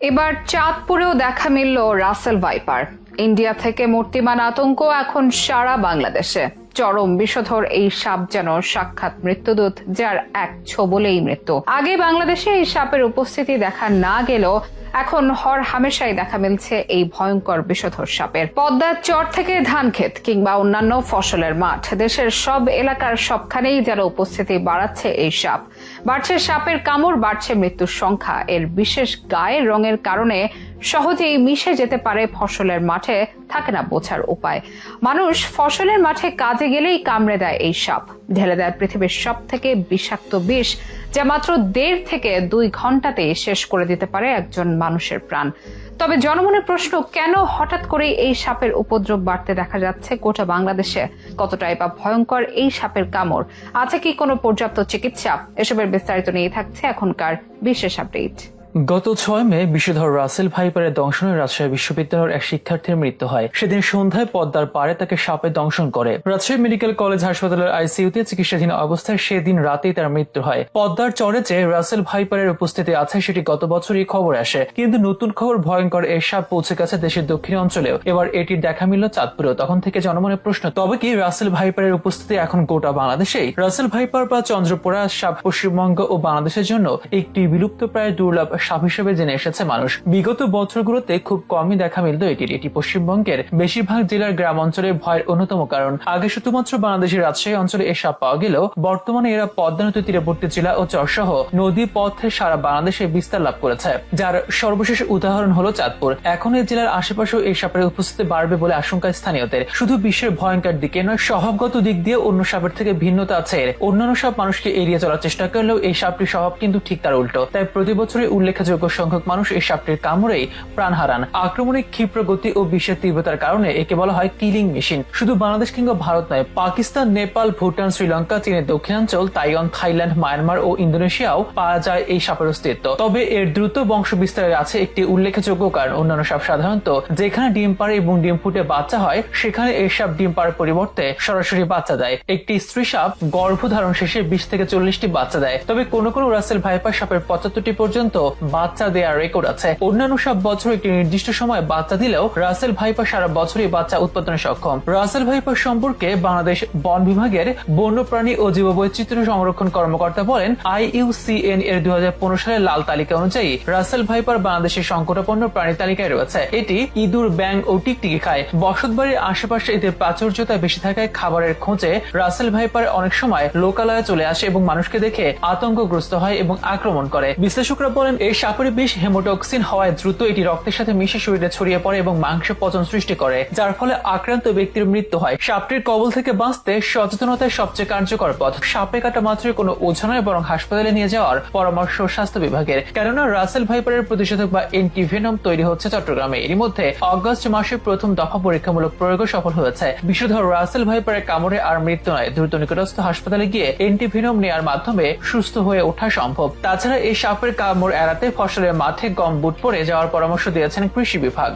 এবার চাঁদপুরেও দেখা মিলল রাসেল ভাইপার। ইন্ডিয়া থেকে মূর্তিমান আতঙ্ক এখন সারা বাংলাদেশে। চরম বিষধর এই সাপ যেন সাক্ষাৎ মৃত্যুদূত, যার এক ছোবলেই মৃত্যু। আগে বাংলাদেশে এই সাপের উপস্থিতি দেখা না গেলেও এখন হর হামেশাই দেখা মিলছে এই ভয়ঙ্কর বিষধর সাপের। পদ্মার চর থেকে ধান ক্ষেত কিংবা অন্যান্য ফসলের মাঠ, দেশের সব এলাকার সবখানেই যেন উপস্থিতি বাড়াচ্ছে এই সাপ। বাড়ছে সাপের কামড়, বাড়ছে মৃত্যুর সংখ্যা। এর বিশেষ গায়ের রঙের কারণে সহজেই মিশে যেতে পারে ফসলের মাঠে, থাকে না বোঝার উপায়। মানুষ ফসলের মাঠে কাজে গেলেই কামড়ে দেয় এই সাপ, ঢেলে দেয় পৃথিবীর সব থেকে বিষাক্ত বিষ, যা মাত্র 1.5 থেকে 2 ঘন্টাতেই শেষ করে দিতে পারে একজন মানুষের প্রাণ। তবে জনমনে প্রশ্ন, কেন হঠাৎ করে এই সাপের উপদ্রব বাড়তে দেখা যাচ্ছে গোটা বাংলাদেশে? কতটাই বা ভয়ঙ্কর এই সাপের কামড়? আছে কি কোনো পর্যাপ্ত চিকিৎসা? এসবের বিস্তারিত নিয়ে থাকছে এখনকার বিশেষ আপডেট। গত 6 মে বিষধর রাসেল ভাইপারের দংশনে রাজশাহী বিশ্ববিদ্যালয়ের এক শিক্ষার্থীর মৃত্যু হয়। সেদিন সন্ধ্যায় পদ্মার পাড়ে তাকে সাপে দংশন করে। রাজশাহী মেডিকেল কলেজ হাসপাতালের আইসিইউতে চিকিৎসাধীন অবস্থায় সেদিন রাতেই তার মৃত্যু হয়। পদ্মার চরে যে রাসেল ভাইপারের উপস্থিতি আছে সেটি গত বছরই খবর আসে, কিন্তু নতুন খবর, ভয়ঙ্কর এই সাপ পৌঁছে গেছে দেশের দক্ষিণ অঞ্চলেও। এবার এটির দেখা মিলল চাঁদপুরেও। তখন থেকে জনমনে প্রশ্ন, তবে কি রাসেল ভাইপারের উপস্থিতি এখন গোটা বাংলাদেশেই? রাসেল ভাইপার বা চন্দ্রপোড়া সাপ পশ্চিমবঙ্গ ও বাংলাদেশের জন্য একটি বিলুপ্ত প্রায় দুর্লভ সাপ হিসেবে জেনে এসেছে মানুষ। বিগত বছরগুলোতে খুব কমই দেখা মিলত এটির। এটি পশ্চিমবঙ্গের বেশিরভাগ জেলার গ্রাম অঞ্চলের ভয়ের অন্যতম কারণ। আগে শুধুমাত্র বাংলাদেশের রাজশাহী অঞ্চলে এ সাপ পাওয়া গেলেও বর্তমানে এরা পদ্মা নদী তীরবর্তী জেলা ও চরসহ নদী পথে সারা বাংলাদেশে বিস্তার লাভ করেছে, যার সর্বশেষ উদাহরণ হলো চাঁদপুর। এখন এই জেলার আশেপাশেও এই সাপের উপস্থিতি বাড়বে বলে আশঙ্কা স্থানীয়দের। শুধু বিশ্বের ভয়ঙ্কর দিকে নয়, স্বভাবগত দিক দিয়ে অন্য সাপের থেকে ভিন্নতা আছে এর। অন্যান্য সাপ মানুষকে এড়িয়ে চলার চেষ্টা করলেও এই সাপটির স্বভাব কিন্তু ঠিক তার উল্টো। তাই প্রতি বছরই উল্লেখযোগ্য সংখ্যক মানুষ এই সাপটির কামড়েই প্রাণ হারান। আক্রমণের ক্ষিপ্র গতি ও বিষের তীব্রতার কারণে একে বলা হয় কিলিং মেশিন। শুধু বাংলাদেশ কিংবা ভারত নয়, পাকিস্তান, নেপাল, ভুটান, শ্রীলঙ্কা, চীনের দক্ষিণাঞ্চল, তাইওয়ান, থাইল্যান্ড, মায়ানমার ও ইন্দোনেশিয়াও পাওয়া যায় এই সাপের অস্তিত্ব। তবে এর দ্রুত বংশ বিস্তারের আছে একটি উল্লেখযোগ্য কারণ। অন্যান্য সাপ সাধারণত যেখানে ডিম পাড়ে এবং ডিম ফুটে বাচ্চা হয়, সেখানে এই সাপ ডিম পাড়ার পরিবর্তে সরাসরি বাচ্চা দেয়। একটি স্ত্রী সাপ গর্ভধারণ শেষে 20 থেকে 40টি বাচ্চা দেয়। তবে কোনো কোনো রাসেল ভাইপার সাপের 75টি পর্যন্ত বাচ্চা দেওয়ার রেকর্ড আছে। অন্যান্য সব বছর একটি নির্দিষ্ট সময় বাচ্চা দিলেও রাসেল ভাইপার সারা বছরই বাচ্চা উৎপাদনে সক্ষম। রাসেল ভাইপার সম্পর্কে বাংলাদেশ বন বিভাগের বন্যপ্রাণী ও জীববৈচিত্র্য সংরক্ষণ কর্মকর্তা বলেন, IUCN এর 2015 সালের লাল তালিকা অনুযায়ী রাসেল ভাইপার বাংলাদেশের সংকটাপন্ন প্রাণী তালিকায় রয়েছে। এটি ইঁদুর, ব্যাঙ ও টিকটিকি খায়। বসতবাড়ির আশেপাশে এদের প্রাচুর্যতা বেশি থাকায় খাবারের খোঁজে রাসেল ভাইপার অনেক সময় লোকালয়ে চলে আসে এবং মানুষকে দেখে আতঙ্কগ্রস্ত হয় এবং আক্রমণ করে। বিশ্লেষকরা বলেন, এই সাপের বিষ হেমোটক্সিন হওয়ায় দ্রুত এটি রক্তের সাথে মিশে শরীরে ছড়িয়ে পড়ে এবং মাংস পচন সৃষ্টি করে, যার ফলে আক্রান্ত ব্যক্তির মৃত্যু হয়। সাপটির কবল থেকে বাঁচতে সচেতনতাই সবচেয়ে কার্যকর পথ। সাপে কাটা মাত্রই কোনো ওঝা নয়, বরং হাসপাতালে নিয়ে যাওয়ার পরামর্শ স্বাস্থ্য বিভাগের। কেননা রাসেল ভাইপারের প্রতিষেধক বা অ্যান্টিভেনম তৈরি হচ্ছে চট্টগ্রামে। এর মধ্যে অগস্ট মাসে প্রথম দফা পরীক্ষামূলক প্রয়োগ সফল হয়েছে। বিষধর রাসেল ভাইপারের কামড়ে আর মৃত্যু নয়, দ্রুত নিকটস্থ হাসপাতালে গিয়ে অ্যান্টিভেনম নেওয়ার মাধ্যমে সুস্থ হয়ে ওঠা সম্ভব। তাছাড়া এই সাপের কামড় এড়াতে ফসলের মাঠে গম বুট পরে যাওয়ার পরামর্শ দিয়েছেন কৃষি বিভাগ।